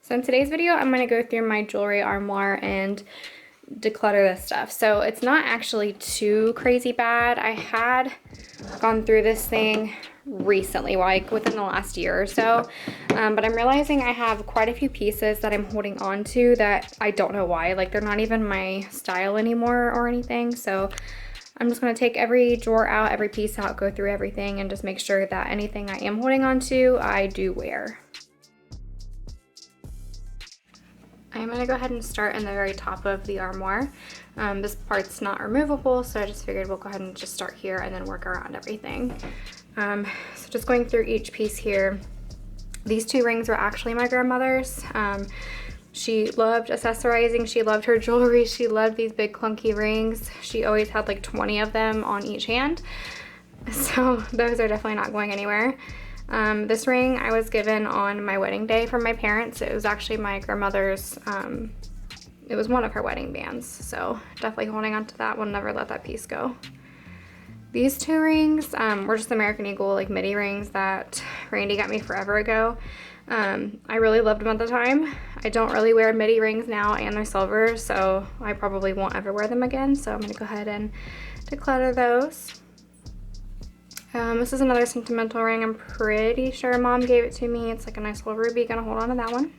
So in today's video, I'm going to go through my jewelry armoire and declutter this stuff. So it's not actually too crazy bad. I had gone through this thing recently, like within the last year or so, but I'm realizing I have quite a few pieces that I'm holding on to that I don't know why. Like they're not even my style anymore or anything. So I'm just going to take every drawer out, every piece out, go through everything, and just make sure that anything I am holding on to, I do wear. I'm going to go ahead and start in the very top of the armoire. This part's not removable, so I just figured we'll go ahead and just start here and then work around everything. So just going through each piece here. These two rings were actually my grandmother's. She loved accessorizing, she loved her jewelry, she loved these big clunky rings. She always had like 20 of them on each hand. So those are definitely not going anywhere. This ring I was given on my wedding day from my parents. It was actually my grandmother's, it was one of her wedding bands. So definitely holding on to that. We'll never let that piece go. These two rings were just American Eagle like midi rings that Randy got me forever ago. I really loved them at the time. I don't really wear midi rings now, and they're silver, so I probably won't ever wear them again. So I'm gonna go ahead and declutter those. This is another Sentimental ring. I'm pretty sure Mom gave it to me. It's like a nice little ruby. Gonna hold on to that one.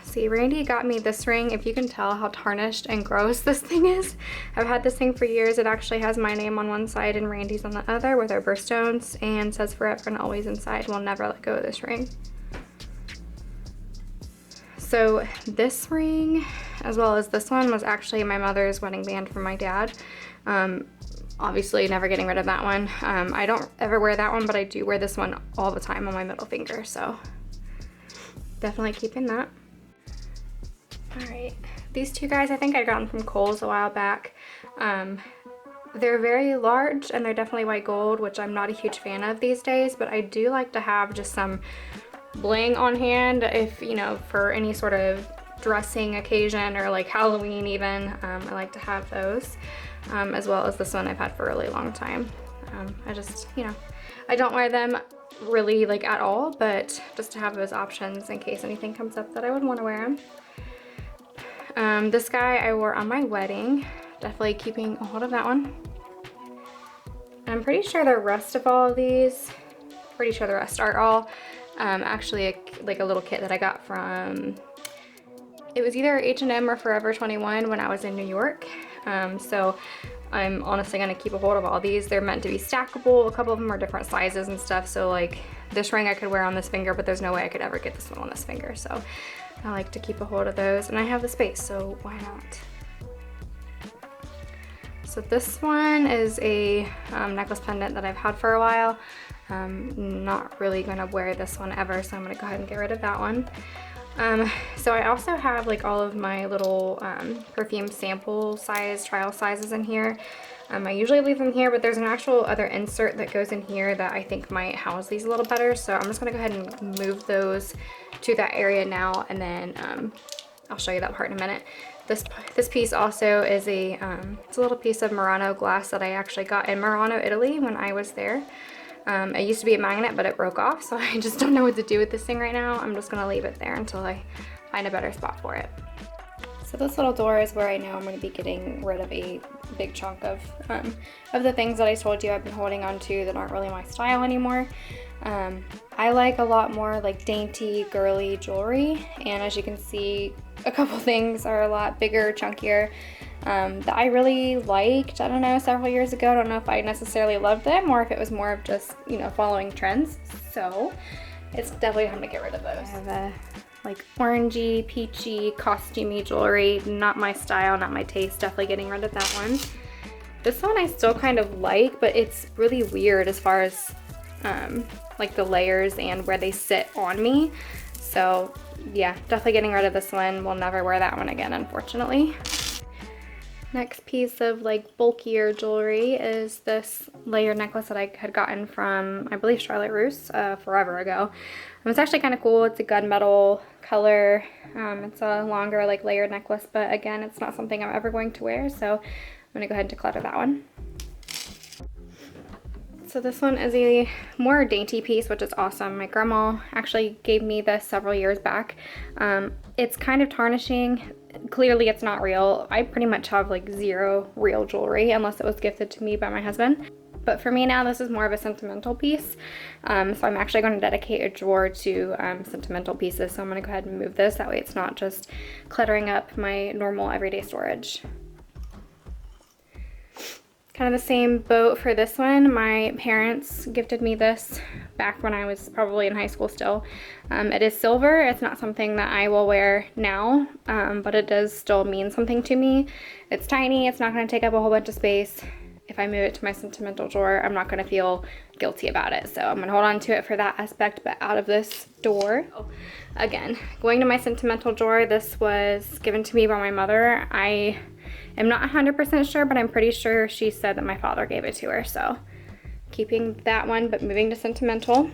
See, Randy got me this ring. If you can tell how tarnished and gross this thing is. I've had this thing for years. It actually has my name on one side and Randy's on the other with our birthstones, and says forever and always inside. We'll never let go of this ring. So this ring, as well as this one, was actually my mother's wedding band from my dad. Obviously never getting rid of that one. I don't ever wear that one, but I do wear this one all the time on my middle finger, so definitely keeping that. All right, these two guys I think I got them from Kohl's a while back. They're very large and they're definitely white gold, which I'm not a huge fan of these days, but I do like to have just some bling on hand if, you know, for any sort of dressing occasion or like Halloween even. I like to have those. As well as this one I've had for a really long time. I just, you know, I don't wear them really like at all, but just to have those options in case anything comes up that I would want to wear them. This guy I wore on my wedding, definitely keeping a hold of that one. I'm pretty sure the rest of all of these, are all actually like a little kit that I got from, it was either H&M or Forever 21 when I was in New York. So I'm honestly gonna keep a hold of all these. They're meant to be stackable. A couple of them are different sizes and stuff. So like this ring I could wear on this finger, but there's no way I could ever get this one on this finger. So I like to keep a hold of those, and I have the space, so why not? So this one is a necklace pendant that I've had for a while. Not really gonna wear this one ever, so I'm gonna go ahead and get rid of that one. So I also have like all of my little perfume sample size, trial sizes in here. I usually leave them here, but there's an actual other insert that goes in here that I think might house these a little better. So I'm just gonna go ahead and move those to that area now, and then I'll show you that part in a minute. This piece also is it's a little piece of Murano glass that I actually got in Murano, Italy when I was there. It used to be a magnet, but it broke off, so I just don't know what to do with this thing right now. I'm just gonna leave it there until I find a better spot for it. So this little door is where I know I'm gonna be getting rid of a big chunk of the things that I told you I've been holding on to that aren't really my style anymore. I like a lot more like dainty, girly jewelry, and as you can see, a couple things are a lot bigger, chunkier. That I really liked, I don't know, several years ago. I don't know if I necessarily loved them or if it was more of just, you know, following trends. So it's definitely time to get rid of those. I have a like orangey, peachy, costumey jewelry. Not my style, not my taste. Definitely getting rid of that one. This one I still kind of like, but it's really weird as far as like the layers and where they sit on me. So yeah, definitely getting rid of this one. We'll never wear that one again, unfortunately. Next piece of like bulkier jewelry is this layered necklace that I had gotten from, I believe, Charlotte Russe forever ago. It's actually kind of cool. It's a gunmetal color. It's a longer like layered necklace, but again, it's not something I'm ever going to wear, so I'm gonna go ahead and declutter that one. So this one is a more dainty piece, which is awesome. My grandma actually gave me this several years back. It's kind of tarnishing. Clearly it's not real. I pretty much have like zero real jewelry unless it was gifted to me by my husband. But for me now, this is more of a sentimental piece. So I'm actually going to dedicate a drawer to sentimental pieces. So I'm going to go ahead and move this. That way it's not just cluttering up my normal everyday storage. Kind of the same boat for this one. My parents gifted me this back when I was probably in high school still. It is silver. It's not something that I will wear now, but it does still mean something to me. It's tiny. It's not going to take up a whole bunch of space. If I move it to my sentimental drawer, I'm not going to feel guilty about it. So I'm going to hold on to it for that aspect, but out of this drawer. Again, going to my sentimental drawer, this was given to me by my mother. I am not 100% sure, but I'm pretty sure she said that my father gave it to her. So keeping that one, but moving to sentimental.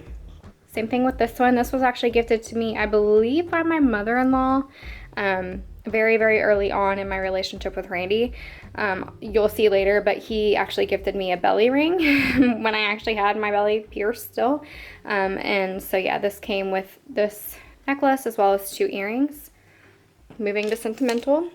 Same thing with this one. This was actually gifted to me, I believe, by my mother-in-law. Very, very early on in my relationship with Randy. You'll see later, but he actually gifted me a belly ring when I actually had my belly pierced still. And so yeah, this came with this necklace as well as 2 earrings. Moving to sentimental.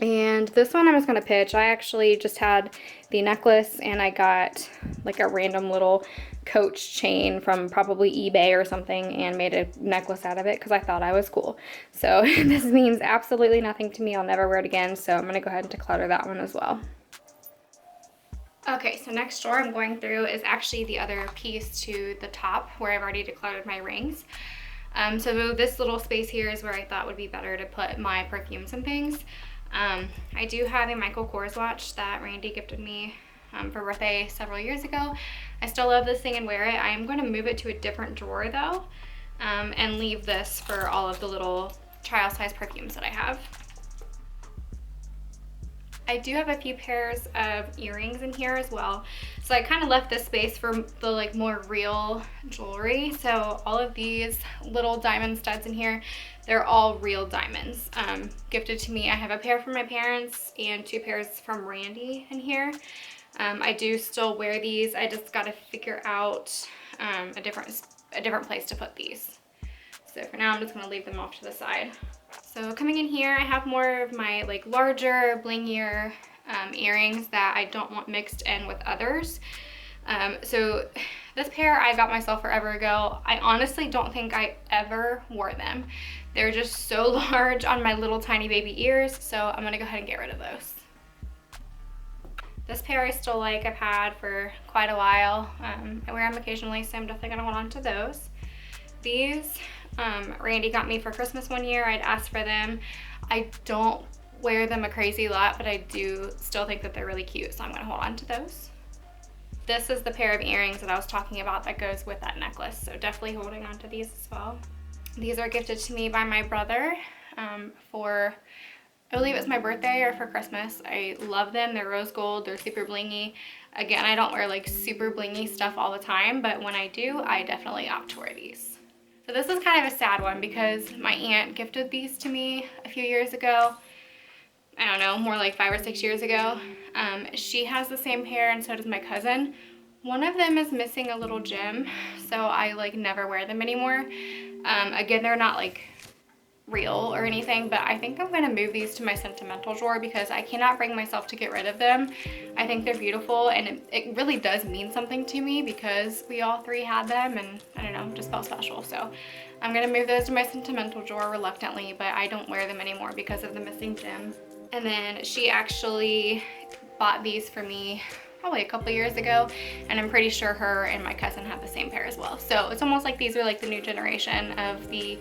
And this one I'm just going to pitch. I actually just had the necklace and I got like a random little Coach chain from probably eBay or something and made a necklace out of it because I thought I was cool. So this means absolutely nothing to me. I'll never wear it again. So I'm going to go ahead and declutter that one as well. Okay, so next drawer I'm going through is actually the other piece to the top where I've already decluttered my rings. So this little space here is where I thought would be better to put my perfumes and things. I do have a Michael Kors watch that Randy gifted me for birthday several years ago. I still love this thing and wear it. I am going to move it to a different drawer though, and leave this for all of the little trial size perfumes that I have. I do have a few pairs of earrings in here as well. So I kind of left this space for the like more real jewelry. So all of these little diamond studs in here, they're all real diamonds. Gifted to me. I have a pair from my parents and 2 pairs from Randy in here. I do still wear these. I just got to figure out a different place to put these. So for now, I'm just going to leave them off to the side. So coming in here, I have more of my like larger, blingier earrings that I don't want mixed in with others. So this pair I got myself forever ago. I honestly don't think I ever wore them. They're just so large on my little tiny baby ears, so I'm going to go ahead and get rid of those. This pair I still like. I've had for quite a while. I wear them occasionally, so I'm definitely going to hold on to those. These Randy got me for Christmas one year. I'd asked for them. I don't wear them a crazy lot, but I do still think that they're really cute, so I'm going to hold on to those. This is the pair of earrings that I was talking about that goes with that necklace, so definitely holding on to these as well. These are gifted to me by my brother for, I believe it's my birthday or for Christmas. I love them. They're rose gold. They're super blingy. Again, I don't wear like super blingy stuff all the time, but when I do, I definitely opt to wear these. So this is kind of a sad one because my aunt gifted these to me a few years ago. I don't know, more like 5 or 6 years ago. She has the same pair and so does my cousin. One of them is missing a little gem, so I like never wear them anymore. Again, they're not like real or anything, but I think I'm gonna move these to my sentimental drawer because I cannot bring myself to get rid of them. I think they're beautiful and it really does mean something to me because we all 3 had them and I don't know, just felt special. So I'm gonna move those to my sentimental drawer reluctantly, but I don't wear them anymore because of the missing gem. And then she actually bought these for me probably a couple years ago, and I'm pretty sure her and my cousin have the same pair as well. So it's almost like these are like the new generation of the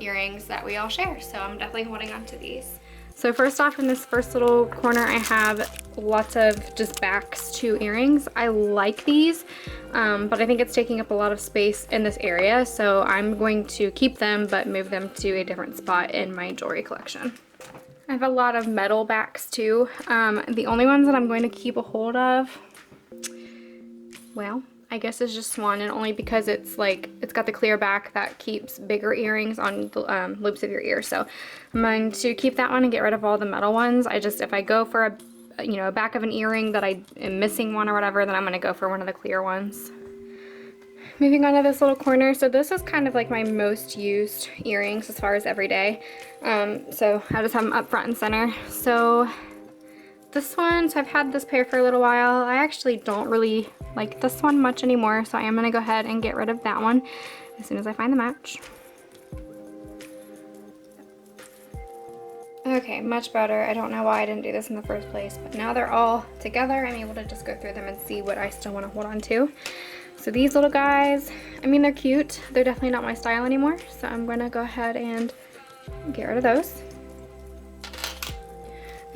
earrings that we all share. So I'm definitely holding on to these. So first off, in this first little corner, I have lots of just backs to earrings. I like these, but I think it's taking up a lot of space in this area. So I'm going to keep them, but move them to a different spot in my jewelry collection. I have a lot of metal backs too. The only ones that I'm going to keep a hold of, well, I guess is just one, and only because it's like, it's got the clear back that keeps bigger earrings on the loops of your ear. So I'm going to keep that one and get rid of all the metal ones. If I go for you know, back of an earring that I am missing one or whatever, then I'm gonna go for one of the clear ones. Moving on to this little corner. So this is kind of like my most used earrings as far as every day. So I just have them up front and center. So this one, so I've had this pair for a little while. I actually don't really like this one much anymore, so I am gonna go ahead and get rid of that one as soon as I find the match. Okay, much better. I don't know why I didn't do this in the first place, but now they're all together, I'm able to just go through them and see what I still want to hold on to. So these little guys, I mean, they're cute. They're definitely not my style anymore, so I'm gonna go ahead and get rid of those.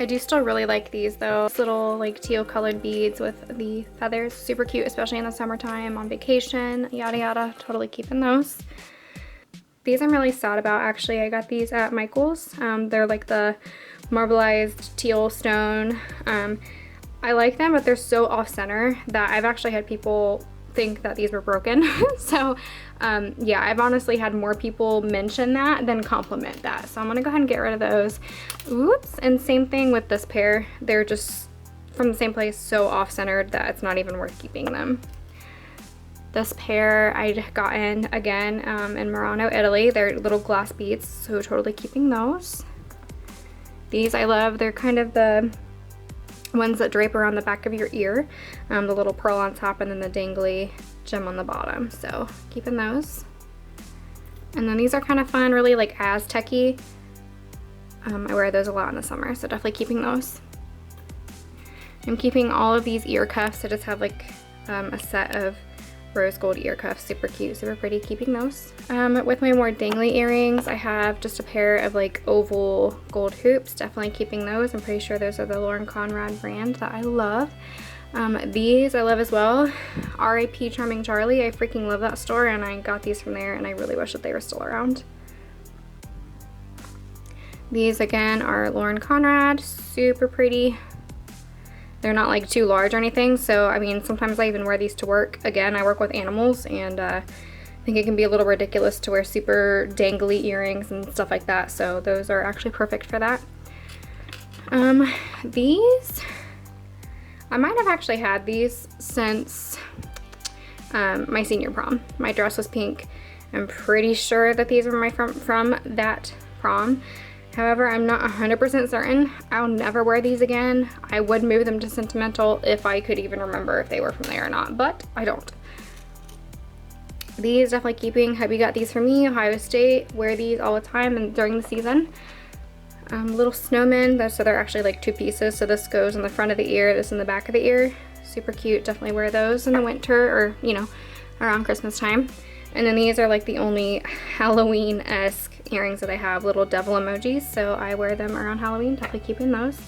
I do still really like these though. These little like teal colored beads with the feathers, super cute, especially in the summertime, on vacation, yada yada, totally keeping those. These I'm really sad about actually. I got these at Michael's. They're like the marbleized teal stone. I like them, but they're so off-center that I've actually had people think that these were broken. So yeah, I've honestly had more people mention that than compliment that. So I'm gonna go ahead and get rid of those. Oops, and same thing with this pair. They're just from the same place, so off-centered that it's not even worth keeping them. This pair I'd gotten again in Murano, Italy. They're little glass beads, so totally keeping those. These I love. They're kind of the ones that drape around the back of your ear. The little pearl on top and then the dangly gem on the bottom. So keeping those. And then these are kind of fun, really like Aztec-y. I wear those a lot in the summer, so definitely keeping those. I'm keeping all of these ear cuffs. I just have like a set of rose gold ear cuffs, super cute, super pretty, keeping those. With my more dangly earrings, I have just a pair of like oval gold hoops, definitely keeping those. I'm pretty sure those are the Lauren Conrad brand that I love. These I love as well. R.I.P. Charming Charlie, I freaking love that store, and I got these from there and I really wish that they were still around. These again are Lauren Conrad, super pretty. They're not like too large or anything, so I mean sometimes I even wear these to work. Again, I work with animals, and I think it can be a little ridiculous to wear super dangly earrings and stuff like that, so those are actually perfect for that. These, I might have actually had these since my senior prom. My dress was pink. I'm pretty sure that these were from that prom. However, I'm not 100% certain. I'll never wear these again. I would move them to Sentimental if I could even remember if they were from there or not, but I don't. These definitely keeping. Hubby got these for me, Ohio State. Wear these all the time and during the season. Little snowmen, so they're actually like two pieces. So this goes in the front of the ear, this in the back of the ear. Super cute, definitely wear those in the winter or, you know, around Christmas time. And then these are like the only Halloween-esque earrings that I have, little devil emojis, so I wear them around Halloween, definitely keeping those.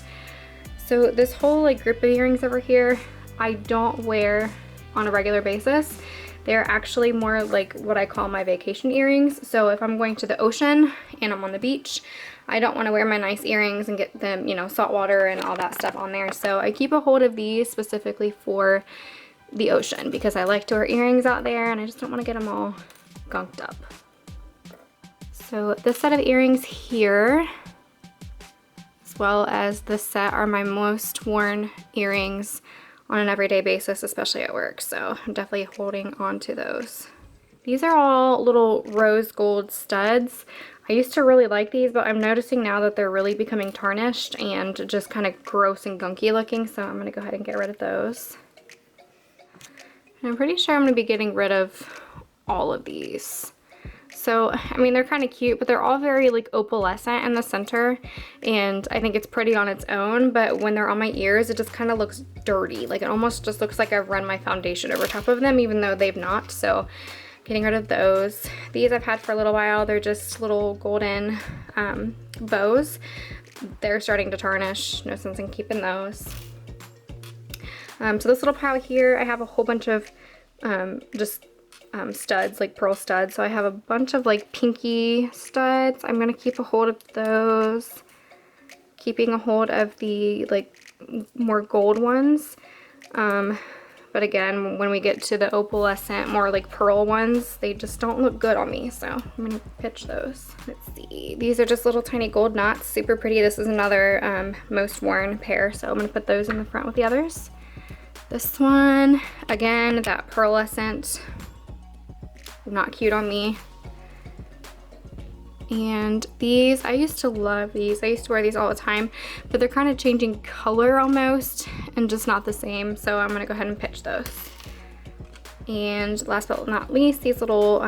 So this whole like group of earrings over here, I don't wear on a regular basis. They're actually more like what I call my vacation earrings. So if I'm going to the ocean and I'm on the beach, I don't want to wear my nice earrings and get them, you know, salt water and all that stuff on there. So I keep a hold of these specifically for the ocean because I like to wear earrings out there and I just don't want to get them all gunked up. So this set of earrings here, as well as this set, are my most worn earrings on an everyday basis, especially at work. So I'm definitely holding on to those. These are all little rose gold studs. I used to really like these, but I'm noticing now that they're really becoming tarnished and just kind of gross and gunky looking. So I'm gonna go ahead and get rid of those. I'm pretty sure I'm going to be getting rid of all of these. So, I mean, they're kind of cute, but they're all very like opalescent in the center, and I think it's pretty on its own, but when they're on my ears, it just kind of looks dirty. Like it almost just looks like I've run my foundation over top of them, even though they've not. So getting rid of those. These I've had for a little while. They're just little golden bows. They're starting to tarnish. No sense in keeping those. So this little pile here, I have a whole bunch of studs, like pearl studs. So I have a bunch of like pinky studs. I'm gonna keep a hold of those. Keeping a hold of the like more gold ones. But again, when we get to the opalescent, more like pearl ones, they just don't look good on me. So I'm gonna pitch those. Let's see. These are just little tiny gold knots, super pretty. This is another most worn pair, so I'm gonna put those in the front with the others. This one, again, that pearlescent, not cute on me. And these, I used to love these. I used to wear these all the time, but they're kind of changing color almost and just not the same. So I'm gonna go ahead and pitch those. And last but not least, these little,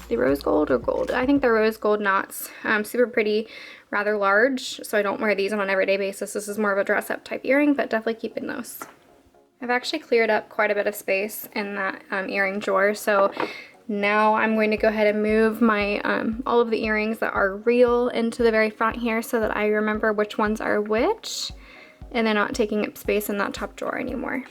the rose gold or gold? I think they're rose gold knots. Super pretty, rather large. So I don't wear these on an everyday basis. This is more of a dress up type earring, but definitely keeping those. I've actually cleared up quite a bit of space in that earring drawer. So now I'm going to go ahead and move my all of the earrings that are real into the very front here so that I remember which ones are which, and they're not taking up space in that top drawer anymore.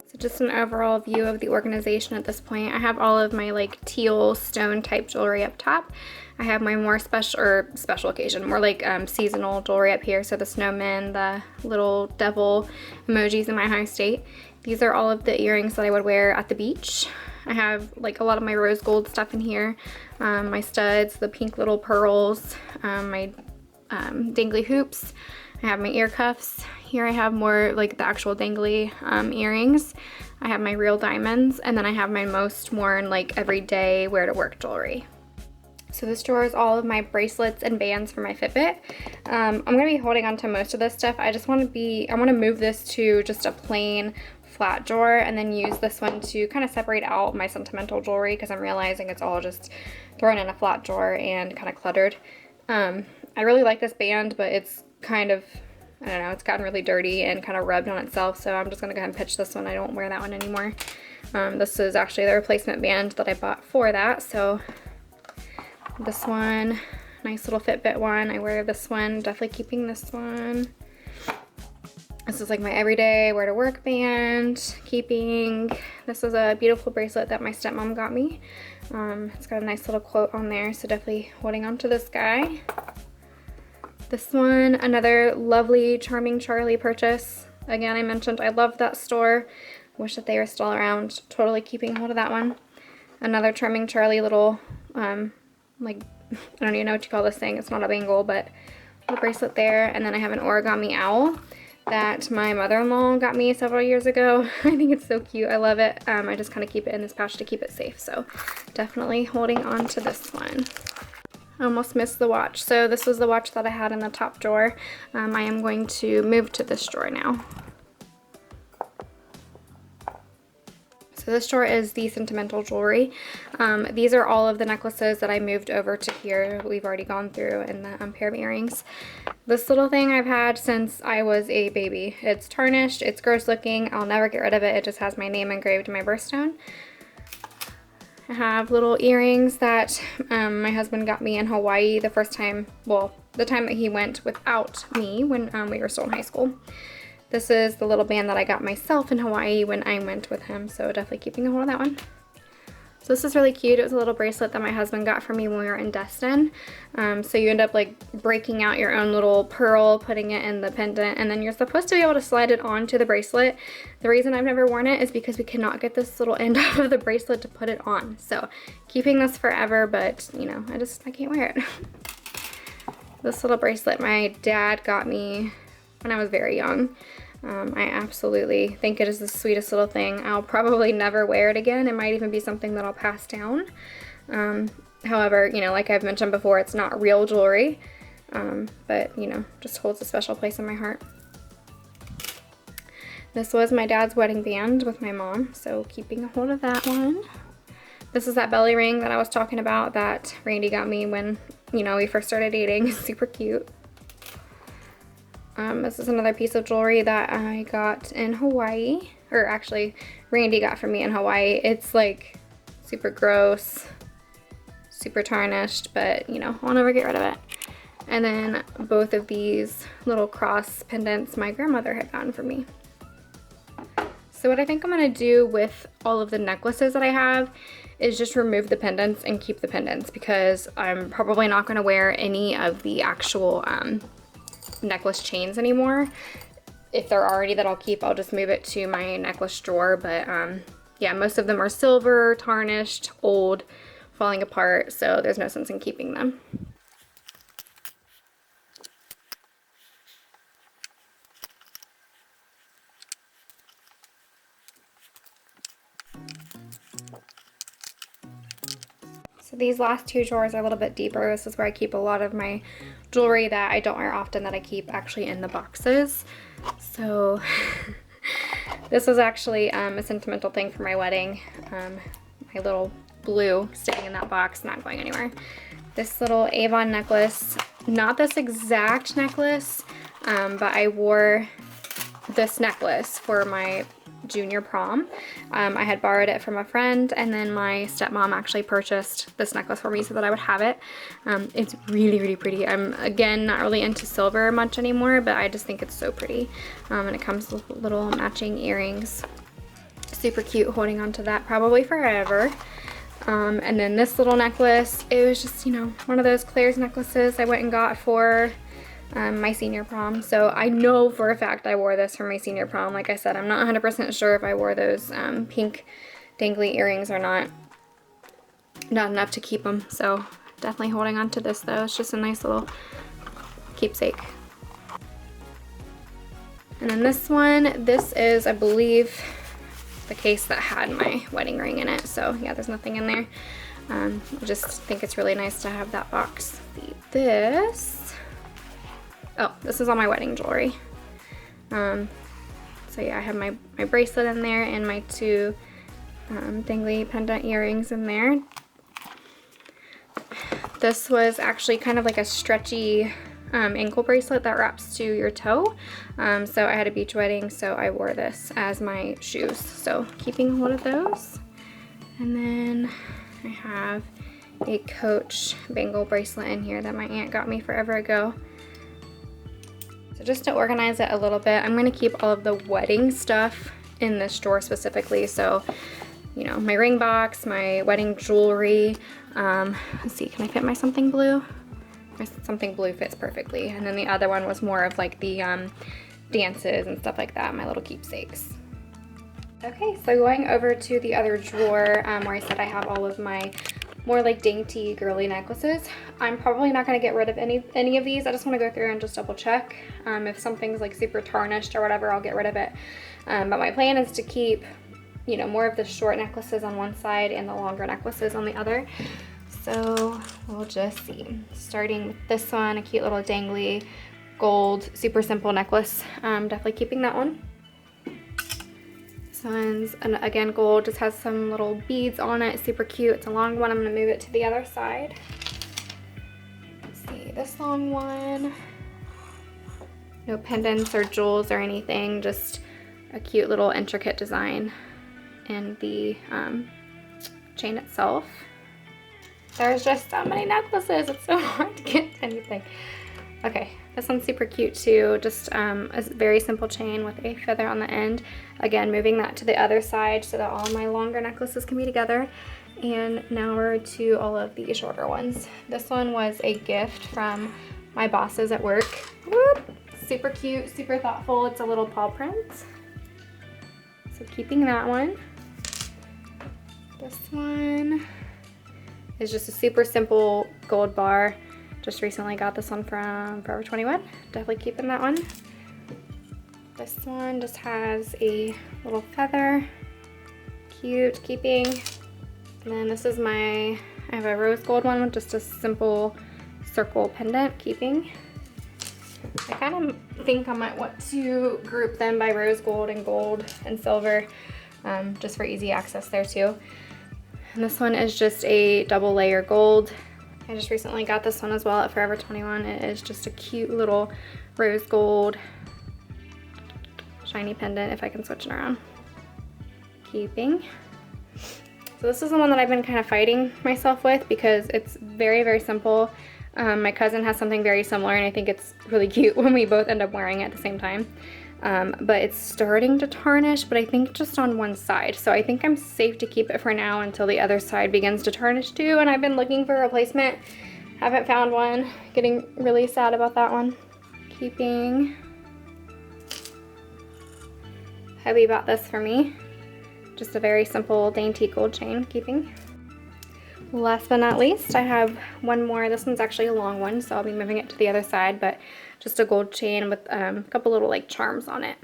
So just an overall view of the organization at this point. I have all of my like teal stone type jewelry up top. I have my more special occasion, more like seasonal jewelry up here. So the snowmen, the little devil emojis in my high state. These are all of the earrings that I would wear at the beach. I have like a lot of my rose gold stuff in here, my studs, the pink little pearls, my dangly hoops. I have my ear cuffs. Here I have more like the actual dangly earrings. I have my real diamonds, and then I have my most worn like everyday wear to work jewelry. So this drawer is all of my bracelets and bands for my Fitbit. I'm gonna be holding on to most of this stuff. I want to move this to just a plain flat drawer and then use this one to kind of separate out my sentimental jewelry because I'm realizing it's all just thrown in a flat drawer and kind of cluttered. I really like this band, but it's kind of, I don't know, it's gotten really dirty and kind of rubbed on itself, so I'm just gonna go ahead and pitch this one. I don't wear that one anymore. This is actually the replacement band that I bought for that, so this one, nice little Fitbit one. I wear this one, definitely keeping this one. This is like my everyday wear to work band, keeping. This is a beautiful bracelet that my stepmom got me. It's got a nice little quote on there, so definitely holding on to this guy. This one, another lovely Charming Charlie purchase. Again, I mentioned I love that store. Wish that they were still around. Totally keeping hold of that one. Another Charming Charlie little, like, I don't even know what you call this thing. It's not a bangle, but a bracelet there. And then I have an origami owl that my mother-in-law got me several years ago. I think it's so cute. I love it. I just kind of keep it in this pouch to keep it safe. So definitely holding on to this one. I almost missed the watch. So this was the watch that I had in the top drawer. I am going to move to this drawer now. So this drawer is the Sentimental jewelry. These are all of the necklaces that I moved over to here. We've already gone through, and the pair of earrings. This little thing I've had since I was a baby. It's tarnished, it's gross looking. I'll never get rid of it. It just has my name engraved in my birthstone. I have little earrings that my husband got me in Hawaii the first time, well, the time that he went without me when we were still in high school. This is the little band that I got myself in Hawaii when I went with him, so definitely keeping a hold of that one. So this is really cute. It was a little bracelet that my husband got for me when we were in Destin. So you end up like breaking out your own little pearl, putting it in the pendant, and then you're supposed to be able to slide it onto the bracelet. The reason I've never worn it is because we cannot get this little end off of the bracelet to put it on. So keeping this forever, but you know, I can't wear it. This little bracelet my dad got me when I was very young. I absolutely think it is the sweetest little thing. I'll probably never wear it again. It might even be something that I'll pass down. However, you know, like I've mentioned before, it's not real jewelry, but you know, just holds a special place in my heart. This was my dad's wedding band with my mom, so keeping a hold of that one. This is that belly ring that I was talking about that Randy got me when, you know, we first started dating. Super cute. This is another piece of jewelry that I got in Hawaii, or actually Randy got for me in Hawaii. It's like super gross, super tarnished, but you know, I'll never get rid of it. And then both of these little cross pendants my grandmother had gotten for me. So what I think I'm gonna do with all of the necklaces that I have is just remove the pendants and keep the pendants, because I'm probably not gonna wear any of the actual necklace chains anymore. if there are any that I'll keep, I'll just move it to my necklace drawer. But yeah, most of them are silver, tarnished, old, falling apart, so there's no sense in keeping them. So these last two drawers are a little bit deeper. This is where I keep a lot of my jewelry that I don't wear often, that I keep actually in the boxes. So this was actually a sentimental thing for my wedding. My little blue staying in that box, not going anywhere. This little Avon necklace, not this exact necklace, but I wore this necklace for my junior prom. I had borrowed it from a friend, and then my stepmom actually purchased this necklace for me so that I would have it. It's really, really pretty. I'm, again, not really into silver much anymore, but I just think it's so pretty. And it comes with little matching earrings. Super cute, holding on to that probably forever. And then this little necklace, it was just, you know, one of those Claire's necklaces I went and got for my senior prom. So I know for a fact I wore this for my senior prom. Like I said, I'm not 100% sure if I wore those pink dangly earrings or not. Not enough to keep them. So definitely holding on to this though. It's just a nice little keepsake. And then this one, this is, I believe, the case that had my wedding ring in it. So yeah, there's nothing in there. I just think it's really nice to have that box. This is all my wedding jewelry. So yeah, I have my bracelet in there and my two dangly pendant earrings in there. This was actually kind of like a stretchy ankle bracelet that wraps to your toe. So I had a beach wedding, so I wore this as my shoes. So keeping one of those. And then I have a Coach bangle bracelet in here that my aunt got me forever ago. So just to organize it a little bit, I'm going to keep all of the wedding stuff in this drawer specifically. So, you know, my ring box, my wedding jewelry. Let's see, can I fit my something blue? My something blue fits perfectly. And then the other one was more of like the dances and stuff like that, my little keepsakes. Okay, so going over to the other drawer where I said I have all of my more like dainty girly necklaces. I'm probably not going to get rid of any of these. I just want to go through and just double check. If something's like super tarnished or whatever, I'll get rid of it. But my plan is to keep, you know, more of the short necklaces on one side and the longer necklaces on the other. So we'll just see. Starting with this one, a cute little dangly gold, super simple necklace. Definitely keeping that one. This one's, and again, gold, just has some little beads on it. Super cute. It's a long one. I'm going to move it to the other side. Let's see, this long one. No pendants or jewels or anything, just a cute little intricate design in the chain itself. There's just so many necklaces. It's so hard to get to anything. Okay, this one's super cute too. Just a very simple chain with a feather on the end. Again, moving that to the other side so that all my longer necklaces can be together. And now we're to all of the shorter ones. This one was a gift from my bosses at work. Whoop! Super cute, super thoughtful. It's a little paw print. So keeping that one. This one is just a super simple gold bar. Just recently got this one from Forever 21. Definitely keeping that one. This one just has a little feather. Cute, keeping. And then this is I have a rose gold one with just a simple circle pendant, keeping. I kind of think I might want to group them by rose gold and silver, just for easy access there too. And this one is just a double layer gold. I just recently got this one as well at Forever 21. It is just a cute little rose gold shiny pendant, if I can switch it around. Keeping. So this is the one that I've been kind of fighting myself with because it's very, very simple. My cousin has something very similar and I think it's really cute when we both end up wearing it at the same time. But it's starting to tarnish, but I think just on one side. So I think I'm safe to keep it for now until the other side begins to tarnish too. And I've been looking for a replacement. Haven't found one. Getting really sad about that one. Keeping. heavy about this for me. Just a very simple, dainty gold chain keeping. Last but not least, I have one more. This one's actually a long one, so I'll be moving it to the other side, but just a gold chain with a couple little like charms on it.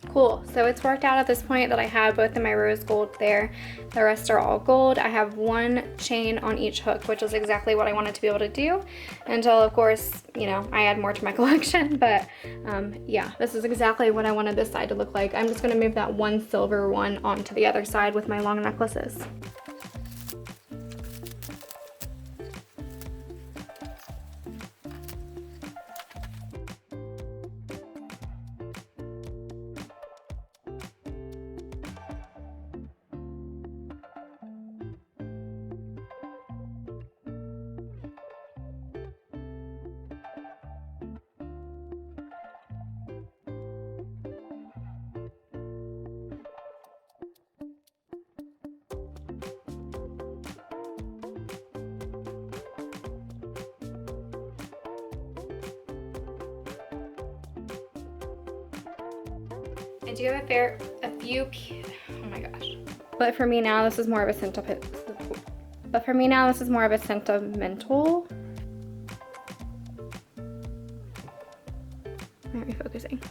Cool, so it's worked out at this point that I have both of my rose gold there. The rest are all gold. I have one chain on each hook, which is exactly what I wanted to be able to do until, of course, you know, I add more to my collection. But yeah, this is exactly what I wanted this side to look like. I'm just gonna move that one silver one onto the other side with my long necklaces. I do have a few, oh my gosh. But for me now, this is more of a sentimental. Why aren't we focusing?